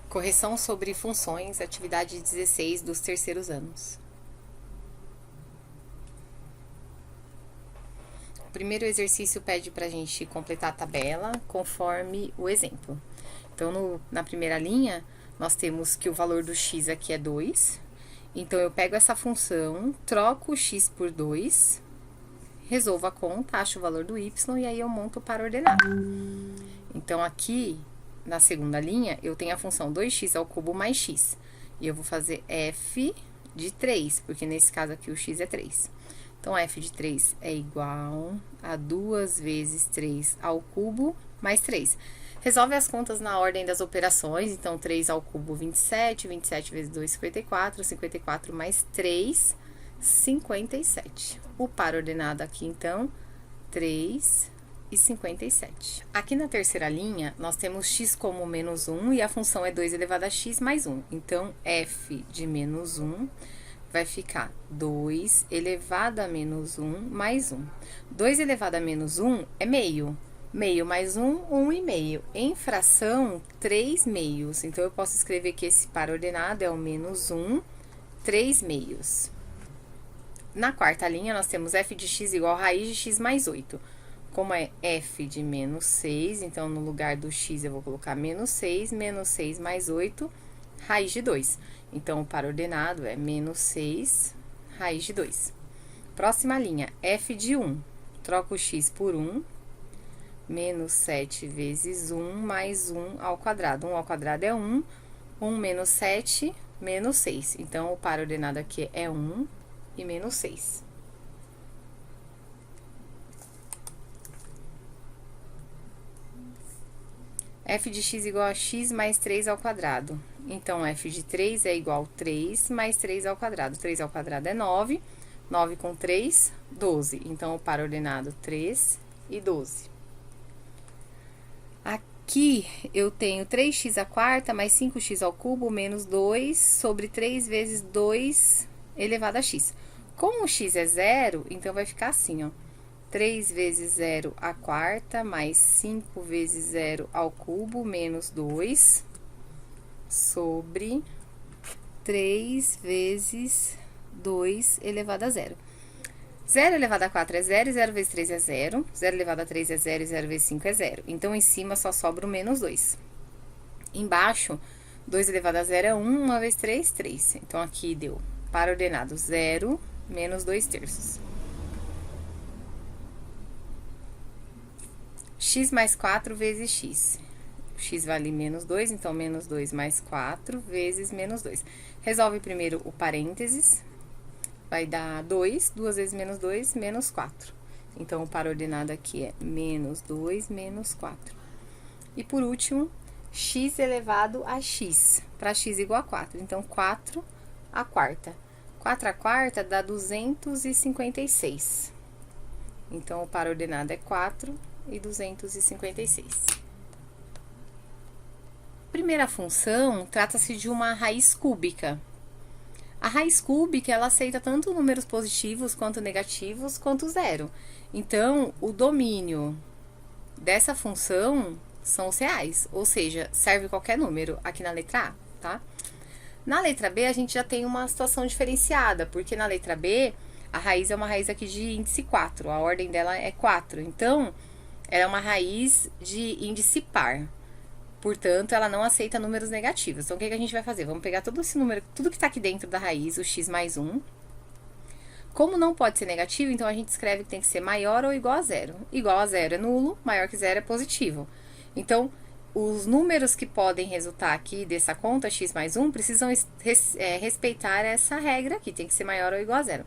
Correção sobre funções, atividade 16 dos terceiros anos. O primeiro exercício pede para a gente completar a tabela conforme o exemplo. Então, na primeira linha, nós temos que o valor do x aqui é 2. Então, eu pego essa função, troco o x por 2, resolvo a conta, acho o valor do y e aí eu monto para ordenado. Então, aqui, na segunda linha, eu tenho a função 2x ao cubo mais x. E eu vou fazer f de 3, porque nesse caso aqui o x é 3. Então, f de 3 é igual a 2 vezes 3 ao cubo mais 3. Resolve as contas na ordem das operações. Então, 3 ao cubo, 27. 27 vezes 2, 54. 54 mais 3, 57. O par ordenado aqui, então, 3 e 57. Aqui na terceira linha, nós temos x como menos 1 e a função é 2 elevado a x mais 1. Então, f de menos 1 vai ficar 2 elevado a menos 1 mais 1. 2 elevado a menos 1 é meio. Meio mais 1, 1,5. Em fração, 3 meios. Então, eu posso escrever que esse par ordenado é o menos 1, 3 meios. Na quarta linha, nós temos f de x igual a raiz de x mais 8. Como é f de menos 6, então, no lugar do x, eu vou colocar menos 6 mais 8, raiz de 2. Então, o par ordenado é menos 6, raiz de 2. Próxima linha, f de 1. Troco o x por 1, menos 7 vezes 1 mais 1 ao quadrado. 1 ao quadrado é 1, 1 menos 7, menos 6. Então, o par ordenado aqui é 1 e menos 6. f de x igual a x mais 3 ao quadrado. Então, f de 3 é igual a 3 mais 3 ao quadrado. 3 ao quadrado é 9. 9 com 3, 12. Então, o par ordenado 3 e 12. Aqui, eu tenho 3x à quarta mais 5x ao cubo menos 2 sobre 3 vezes 2 elevado a x. Como o x é zero, então, vai ficar assim, ó. 3 vezes 0 à quarta, mais 5 vezes 0 ao cubo, menos 2, sobre 3 vezes 2 elevado a 0. 0 elevado a 4 é 0, e 0 vezes 3 é 0. 0 elevado a 3 é 0, e 0 vezes 5 é 0. Então, em cima só sobra o menos 2. Embaixo, 2 elevado a 0 é 1, 1 vezes 3, 3. Então, aqui deu par ordenado 0, menos 2 terços. X mais 4 vezes x. X vale menos 2, então, menos 2 mais 4 vezes menos 2. Resolve primeiro o parênteses. Vai dar 2, 2 vezes menos 2, menos 4. Então, o par ordenado aqui é menos 2, menos 4. E, por último, x elevado a x, para x igual a 4. Então, 4 à quarta. 4 à quarta dá 256. Então, o par ordenado é 4 e 256. Primeira função, trata-se de uma raiz cúbica. A raiz cúbica, ela aceita tanto números positivos quanto negativos, quanto zero. Então, o domínio dessa função são os reais, ou seja, serve qualquer número aqui na letra A, tá? Na letra B, a gente já tem uma situação diferenciada, porque na letra B, a raiz é uma raiz aqui de índice 4, a ordem dela é 4. Então, ela é uma raiz de índice par. Portanto, ela não aceita números negativos. Então, o que a gente vai fazer? Vamos pegar todo esse número, tudo que está aqui dentro da raiz, o x mais 1. Como não pode ser negativo, então a gente escreve que tem que ser maior ou igual a zero. Igual a zero é nulo, maior que zero é positivo. Então, os números que podem resultar aqui dessa conta, x mais 1, precisam respeitar essa regra aqui, tem que ser maior ou igual a zero.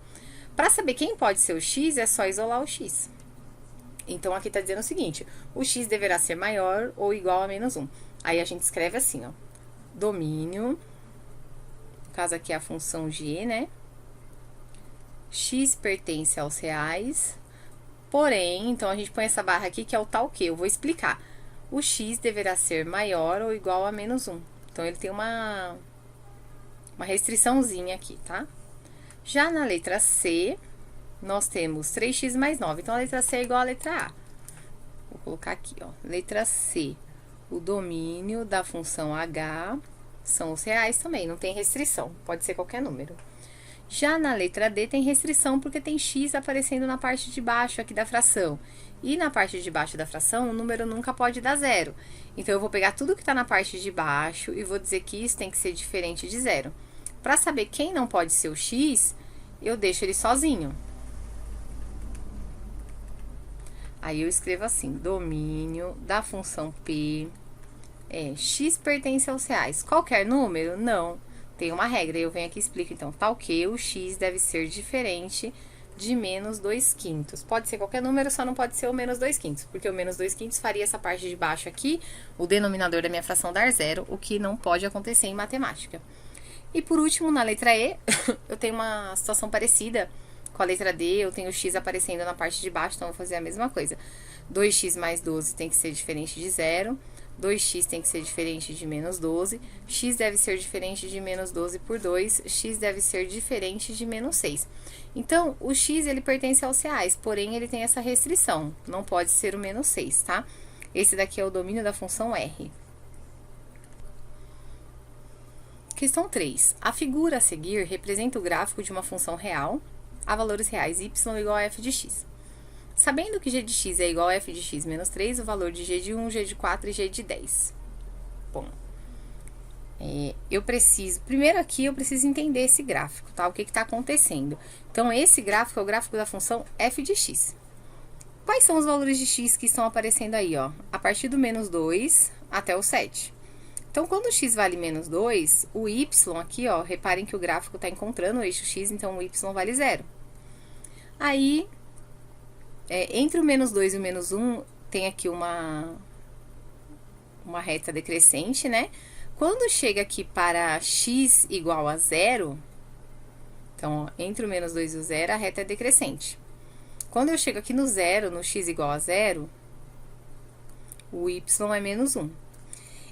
Para saber quem pode ser o x, é só isolar o x. Então, aqui está dizendo o seguinte, o x deverá ser maior ou igual a menos 1. Aí, a gente escreve assim, ó, domínio, no caso aqui é a função g, né? X pertence aos reais, porém, então, a gente põe essa barra aqui, que é o tal que, eu vou explicar. O x deverá ser maior ou igual a menos 1. Então, ele tem uma restriçãozinha aqui, tá? Já na letra C, nós temos 3x mais 9. Então, a letra C é igual à letra A. Vou colocar aqui, ó. Letra C. O domínio da função h são os reais também, não tem restrição, pode ser qualquer número. Já na letra D tem restrição porque tem x aparecendo na parte de baixo aqui da fração. E na parte de baixo da fração, o número nunca pode dar zero. Então, eu vou pegar tudo que está na parte de baixo e vou dizer que isso tem que ser diferente de zero. Para saber quem não pode ser o x, eu deixo ele sozinho. Aí, eu escrevo assim, domínio da função P x pertence aos reais. Qualquer número? Não. Tem uma regra, eu venho aqui e explico, então, tal que o x deve ser diferente de menos 2/5. Pode ser qualquer número, só não pode ser o menos 2/5, porque o menos 2/5 faria essa parte de baixo aqui, o denominador da minha fração dar zero, o que não pode acontecer em matemática. E por último, na letra E, eu tenho uma situação parecida com a letra D, eu tenho o x aparecendo na parte de baixo, então eu vou fazer a mesma coisa. 2x mais 12 tem que ser diferente de zero. 2x tem que ser diferente de menos 12, x deve ser diferente de menos 12 por 2, x deve ser diferente de menos 6. Então, o x, ele pertence aos reais, porém, ele tem essa restrição, não pode ser o menos 6, tá? Esse daqui é o domínio da função R. Questão 3. A figura a seguir representa o gráfico de uma função real a valores reais y igual a f de x. Sabendo que g de x é igual a f de x menos 3, o valor de g de 1, g de 4 e g de 10. Bom, primeiro aqui eu preciso entender esse gráfico, tá? O que está acontecendo. Então, esse gráfico é o gráfico da função f de x. Quais são os valores de x que estão aparecendo aí, ó? A partir do menos 2 até o 7. Então, quando o x vale menos 2, o y aqui, ó, reparem que o gráfico está encontrando o eixo x, então o y vale 0. Aí, entre o menos 2 e o menos 1, tem aqui uma reta decrescente, né? Quando chega aqui para x igual a 0, então, ó, entre o menos 2 e o 0, a reta é decrescente. Quando eu chego aqui no 0, no x igual a 0, o y é menos 1.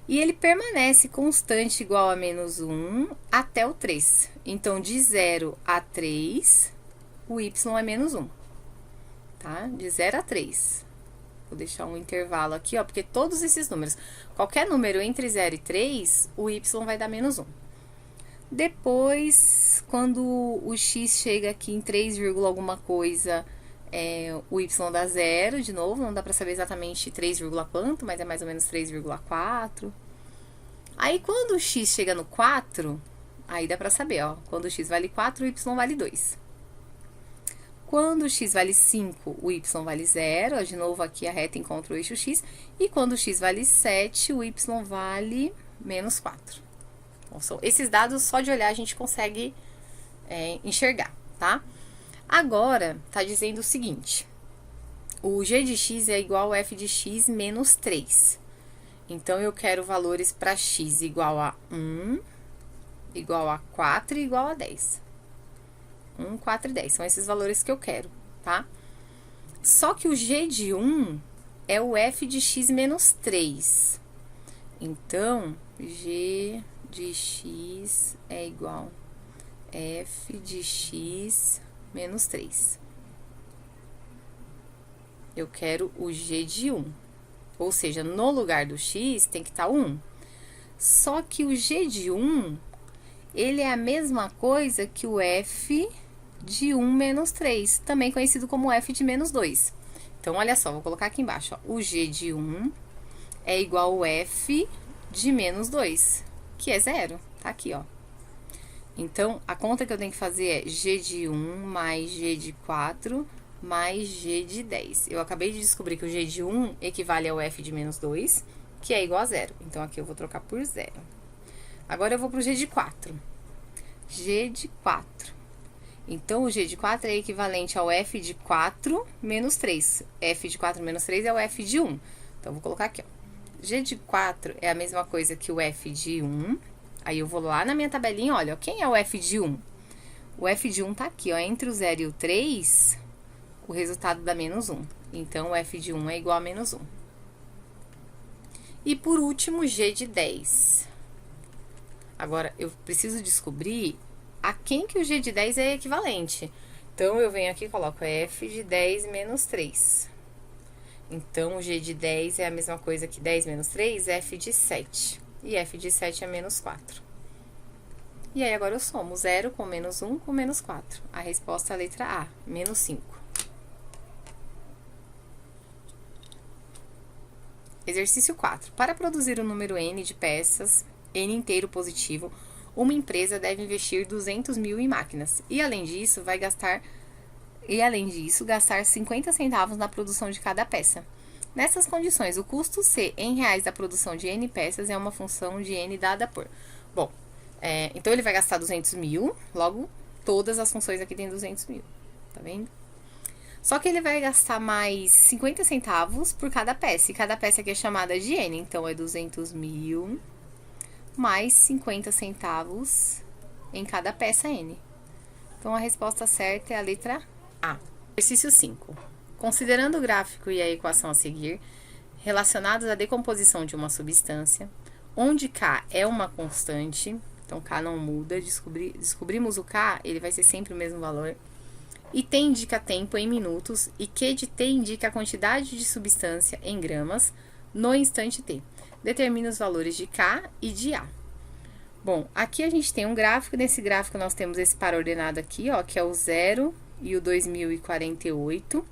E ele permanece constante igual a menos 1 até o 3. Então, de 0 a 3, o y é menos 1. Tá? De 0 a 3. Vou deixar um intervalo aqui, ó, porque todos esses números, qualquer número entre 0 e 3, o y vai dar menos 1. Depois, quando o x chega aqui em 3, alguma coisa, o y dá 0, de novo, não dá pra saber exatamente 3, quanto, mas é mais ou menos 3,4. Aí, quando o x chega no 4, aí dá pra saber, ó, quando o x vale 4, o y vale 2. Quando o x vale 5, o y vale 0, ó, de novo aqui a reta encontra o eixo x, e quando o x vale 7, o y vale menos 4. Então, são esses dados, só de olhar a gente consegue enxergar, tá? Agora, tá dizendo o seguinte, o g de x é igual a f de x menos 3. Então, eu quero valores para x igual a 1, igual a 4 e igual a 10. 1, 4 e 10, são esses valores que eu quero, tá? Só que o g de 1 é o f de x menos 3. Então, g de x é igual a f de x menos 3. Eu quero o g de 1. Ou seja, no lugar do x tem que estar 1. Só que o g de 1, ele é a mesma coisa que o f de 1 menos 3, também conhecido como f de menos 2. Então, olha só, vou colocar aqui embaixo, ó, o g de 1 é igual ao f de menos 2, que é 0, tá aqui, ó. Então, a conta que eu tenho que fazer é g de 1 mais g de 4 mais g de 10. Eu acabei de descobrir que o g de 1 equivale ao f de menos 2, que é igual a 0. Então, aqui eu vou trocar por 0. Agora, eu vou pro g de 4. G de 4. Então, o g de 4 é equivalente ao f de 4 menos 3. F de 4 menos 3 é o f de 1. Então, vou colocar aqui, ó. G de 4 é a mesma coisa que o f de 1. Aí, eu vou lá na minha tabelinha, olha, ó, quem é o f de 1? O f de 1 tá aqui, ó, entre o 0 e o 3, o resultado dá menos 1. Então, o f de 1 é igual a menos 1. E, por último, g de 10. Agora, eu preciso descobrir a quem que o g de 10 é equivalente. Então, eu venho aqui e coloco f de 10 menos 3. Então, o g de 10 é a mesma coisa que 10 menos 3, f de 7. E f de 7 é menos 4. E aí, agora eu somo 0 com menos 1 com menos 4. A resposta é a letra A, menos 5. Exercício 4. Para produzir um número n de peças, n inteiro positivo, uma empresa deve investir 200 mil em máquinas. E além disso, gastar 50 centavos na produção de cada peça. Nessas condições, o custo C em reais da produção de n peças é uma função de n dada por... Bom, então ele vai gastar 200 mil, logo todas as funções aqui tem 200 mil, tá vendo? Só que ele vai gastar mais 50 centavos por cada peça, e cada peça aqui é chamada de n, então é 200 mil mais 50 centavos em cada peça n. Então, a resposta certa é a letra A. Exercício 5. Considerando o gráfico e a equação a seguir, relacionados à decomposição de uma substância, onde K é uma constante, então K não muda, descobrimos o K, ele vai ser sempre o mesmo valor, e T indica tempo em minutos, e Q de T indica a quantidade de substância em gramas no instante T. Determina os valores de K e de A. Bom, aqui a gente tem um gráfico, nesse gráfico nós temos esse par ordenado aqui, ó, que é o 0 e o 2048.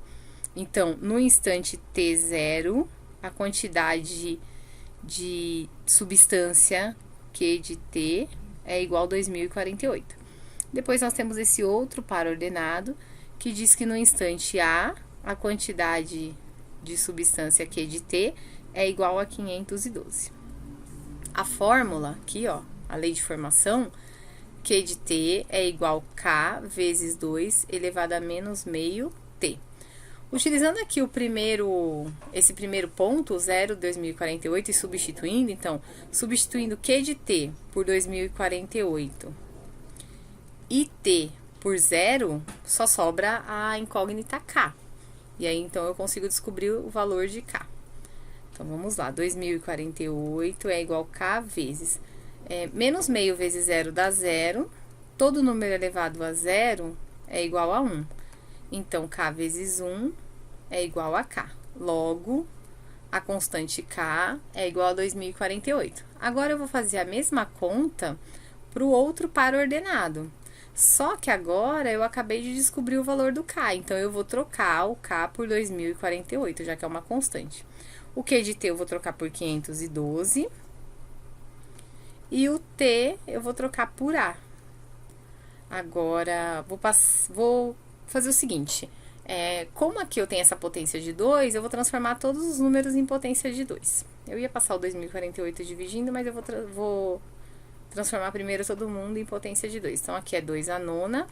Então, no instante T0, a quantidade de substância Q de T é igual a 2048. Depois nós temos esse outro par ordenado, que diz que no instante A, a quantidade de substância Q de T é igual a 512. A fórmula aqui, ó, a lei de formação, Q de T é igual a K vezes 2 elevado a menos meio T. Utilizando aqui esse primeiro ponto, 0, 2048, e substituindo, então, substituindo Q de T por 2048 e T por 0, só sobra a incógnita K. E aí, então, eu consigo descobrir o valor de K. Então, vamos lá, 2048 é igual a K vezes... menos meio vezes 0 dá 0, todo número elevado a 0 é igual a 1. Então, K vezes 1 é igual a K. Logo, a constante K é igual a 2048. Agora, eu vou fazer a mesma conta para o outro par ordenado. Só que agora, eu acabei de descobrir o valor do K. Então, eu vou trocar o K por 2048, já que é uma constante. O Q de T eu vou trocar por 512. E o T eu vou trocar por A. Agora, vou fazer o seguinte. Como aqui eu tenho essa potência de 2, eu vou transformar todos os números em potência de 2. Eu ia passar o 2048 dividindo, mas eu vou transformar primeiro todo mundo em potência de 2. Então, aqui é 2 a nona,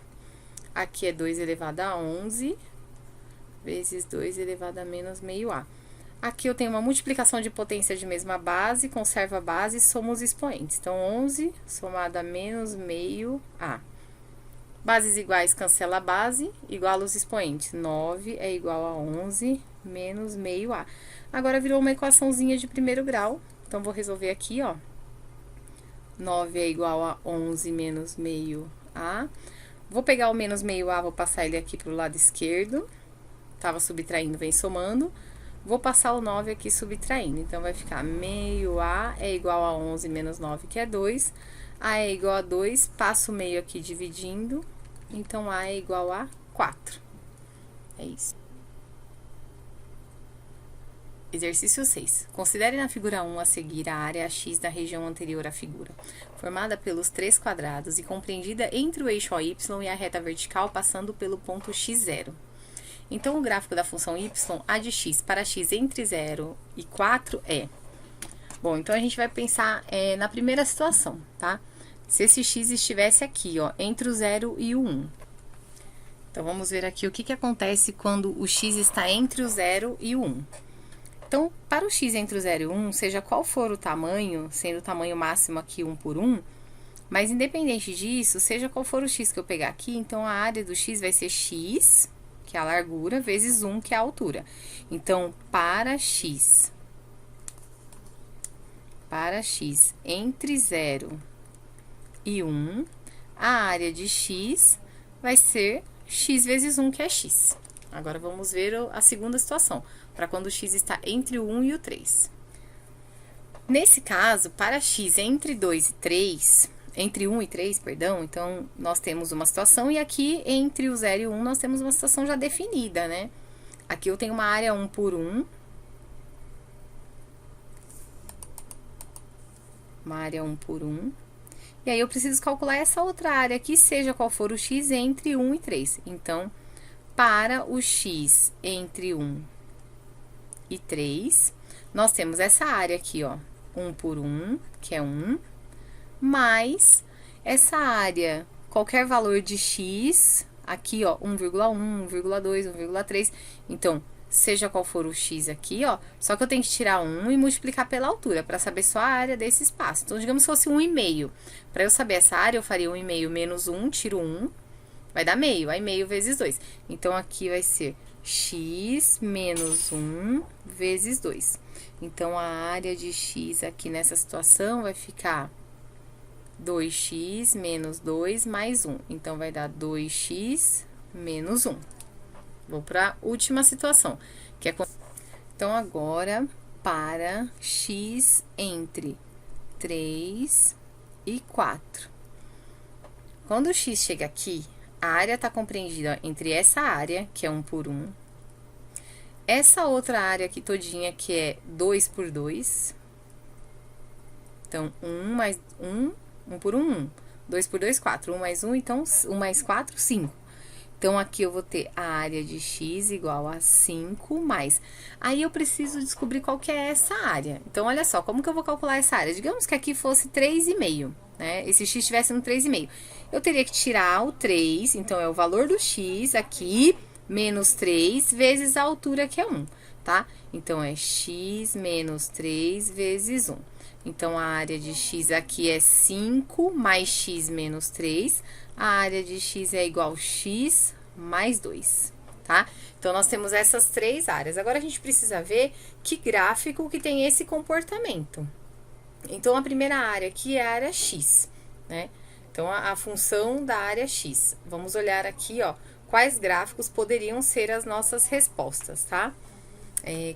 aqui é 2 elevado a 11, vezes 2 elevado a menos meio A. Aqui eu tenho uma multiplicação de potência de mesma base, conservo a base e somo os expoentes. Então, 11 somado a menos meio A. Bases iguais, cancela a base, iguala os expoentes. 9 é igual a 11 menos meio A. Agora, virou uma equaçãozinha de primeiro grau. Então, vou resolver aqui, ó. 9 é igual a 11 menos meio A. Vou pegar o menos meio A, vou passar ele aqui pro lado esquerdo. Tava subtraindo, vem somando. Vou passar o 9 aqui subtraindo, então, vai ficar meio A é igual a 11 menos 9, que é 2. A é igual a 2, passo o meio aqui dividindo, então, A é igual a 4. É isso. Exercício 6. Considere na figura 1 a seguir a área X da região anterior à figura, formada pelos 3 quadrados e compreendida entre o eixo OY e a reta vertical, passando pelo ponto x0. Então, o gráfico da função y, a de x para x entre 0 e 4 é... Bom, então, a gente vai pensar na primeira situação, tá? Se esse x estivesse aqui, ó, entre o 0 e o 1. Então, vamos ver aqui o que acontece quando o x está entre o 0 e o 1. Então, para o x entre o 0 e o 1, seja qual for o tamanho, sendo o tamanho máximo aqui 1 por 1, mas independente disso, seja qual for o x que eu pegar aqui, então, a área do x vai ser x... que é a largura, vezes 1, que é a altura. Então, para x entre 0 e 1, a área de x vai ser x vezes 1, que é x. Agora, vamos ver a segunda situação, para quando o x está entre o 1 e o 3. Nesse caso, para x entre 2 e 3, entre 1 e 3, perdão, então nós temos uma situação, e aqui entre o 0 e 1 nós temos uma situação já definida, né? Aqui eu tenho uma área 1 por 1. Uma área 1 por 1. E aí eu preciso calcular essa outra área aqui, seja qual for o x entre 1 e 3. Então, para o x entre 1 e 3, nós temos essa área aqui, ó, 1 por 1, que é 1, mais essa área, qualquer valor de x, aqui, ó, 1,1, 1,2, 1,3. Então, seja qual for o x aqui, ó, só que eu tenho que tirar 1 e multiplicar pela altura, para saber só a área desse espaço. Então, digamos que fosse 1,5. Para eu saber essa área, eu faria 1,5 menos 1, tiro 1, vai dar meio, aí meio vezes 2. Então, aqui vai ser x menos 1 vezes 2. Então, a área de x aqui nessa situação vai ficar 2x menos 2 mais 1. Então, vai dar 2x menos 1. Vou para a última situação, que é... Então, agora, para x entre 3 e 4. Quando o x chega aqui, a área está compreendida entre essa área, que é 1 por 1, essa outra área aqui todinha, que é 2 por 2. Então, 1 mais 1, 1 por 1, 1. 2 por 2, 4. 1 mais 1, então, 1 mais 4, 5. Então, aqui eu vou ter a área de x igual a 5 mais... Aí, eu preciso descobrir qual que é essa área. Então, olha só, como que eu vou calcular essa área? Digamos que aqui fosse 3,5, né? Esse x estivesse no 3,5. Eu teria que tirar o 3, então, é o valor do x aqui, menos 3, vezes a altura, que é 1, tá? Então, é x menos 3 vezes 1. Então, a área de x aqui é 5 mais x menos 3. A área de x é igual a x mais 2, tá? Então, nós temos essas três áreas. Agora, a gente precisa ver que gráfico que tem esse comportamento. Então, a primeira área aqui é a área x, né? Então, a função da área x. Vamos olhar aqui, ó, quais gráficos poderiam ser as nossas respostas, tá?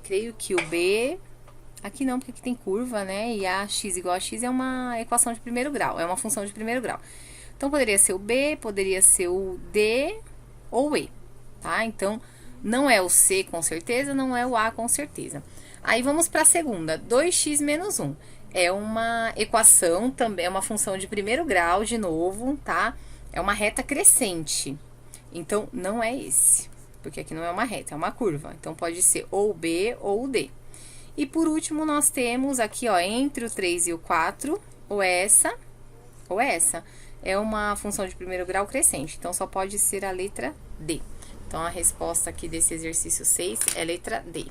Creio que o B... Aqui não, porque aqui tem curva, né? E a x igual a x é uma equação de primeiro grau, é uma função de primeiro grau. Então, poderia ser o B, poderia ser o D ou o E, tá? Então, não é o C com certeza, não é o A com certeza. Aí, vamos para a segunda, 2x menos 1. É uma equação, também é uma função de primeiro grau, de novo, tá? É uma reta crescente. Então, não é esse, porque aqui não é uma reta, é uma curva. Então, pode ser ou o B ou o D. E por último, nós temos aqui, ó, entre o 3 e o 4, ou essa. É uma função de primeiro grau crescente, então só pode ser a letra D. Então, a resposta aqui desse exercício 6 é a letra D.